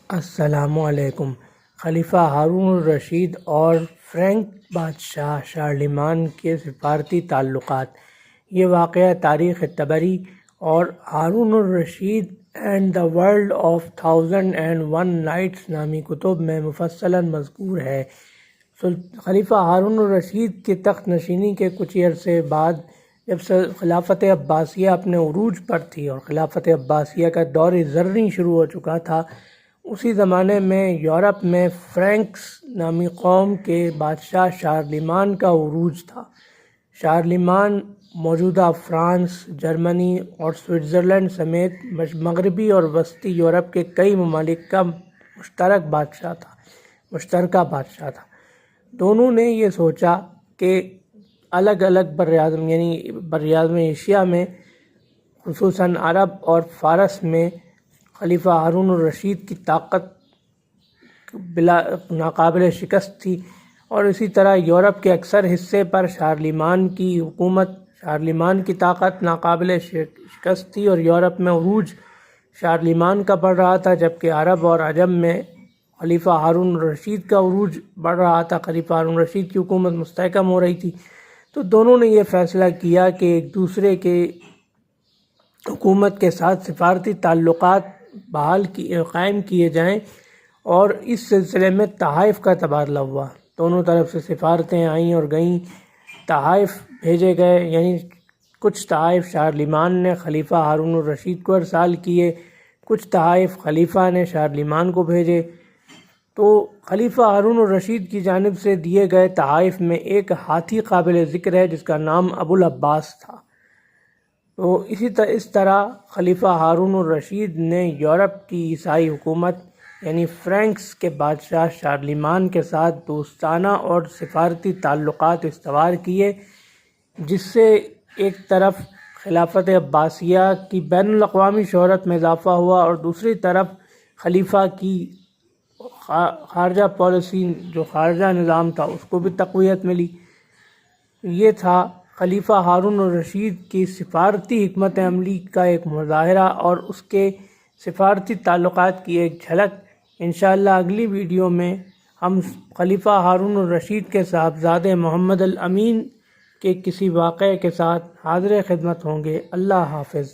السلام علیکم۔ خلیفہ ہارون الرشید اور فرینک بادشاہ شارلیمان کے سفارتی تعلقات۔ یہ واقعہ تاریخ طبری اور Harun al Rashid and the world of 1001 nights نامی کتب میں مفصلاً مذکور ہے۔ خلیفہ ہارون الرشید کی تخت نشینی کے کچھ عرصے بعد جب خلافت عباسیہ اپنے عروج پر تھی اور خلافت عباسیہ کا دور زرعی شروع ہو چکا تھا، اسی زمانے میں یورپ میں فرینکس نامی قوم کے بادشاہ شارلیمان کا عروج تھا۔ شارلیمان موجودہ فرانس، جرمنی اور سوئٹزرلینڈ سمیت مغربی اور وسطی یورپ کے کئی ممالک کا مشترکہ بادشاہ تھا۔ دونوں نے یہ سوچا کہ الگ الگ براعظم ایشیا میں، خصوصاً عرب اور فارس میں خلیفہ ہارون الرشید کی طاقت ناقابل شکست تھی، اور اسی طرح یورپ کے اکثر حصے پر شارلیمان کی طاقت ناقابل شکست تھی اور یورپ میں عروج شارلیمان کا بڑھ رہا تھا، جبکہ عرب اور عجم میں خلیفہ ہارون الرشید کا عروج بڑھ رہا تھا۔ خلیفہ ہارون الرشید کی حکومت مستحکم ہو رہی تھی، تو دونوں نے یہ فیصلہ کیا کہ ایک دوسرے کے حکومت کے ساتھ سفارتی تعلقات قائم کیے جائیں، اور اس سلسلے میں تحائف کا تبادلہ ہوا۔ دونوں طرف سے سفارتیں آئیں اور گئیں، تحائف بھیجے گئے، کچھ تحائف شارلیمان نے خلیفہ ہارون الرشید کو ارسال کیے، کچھ تحائف خلیفہ نے شارلیمان کو بھیجے۔ تو خلیفہ ہارون الرشید کی جانب سے دیے گئے تحائف میں ایک ہاتھی قابل ذکر ہے جس کا نام ابو العباس تھا۔ تو اس طرح خلیفہ ہارون الرشید نے یورپ کی عیسائی حکومت فرینکس کے بادشاہ شارلیمان کے ساتھ دوستانہ اور سفارتی تعلقات استوار کیے، جس سے ایک طرف خلافت عباسیہ کی بین الاقوامی شہرت میں اضافہ ہوا اور دوسری طرف خلیفہ کی خارجہ پالیسی، جو خارجہ نظام تھا، اس کو بھی تقویت ملی۔ یہ تھا خلیفہ ہارون الرشید کی سفارتی حکمت عملی کا ایک مظاہرہ اور اس کے سفارتی تعلقات کی ایک جھلک۔ انشاءاللہ اگلی ویڈیو میں ہم خلیفہ ہارون الرشید کے صاحبزادے محمد الامین کے کسی واقعے کے ساتھ حاضر خدمت ہوں گے۔ اللہ حافظ۔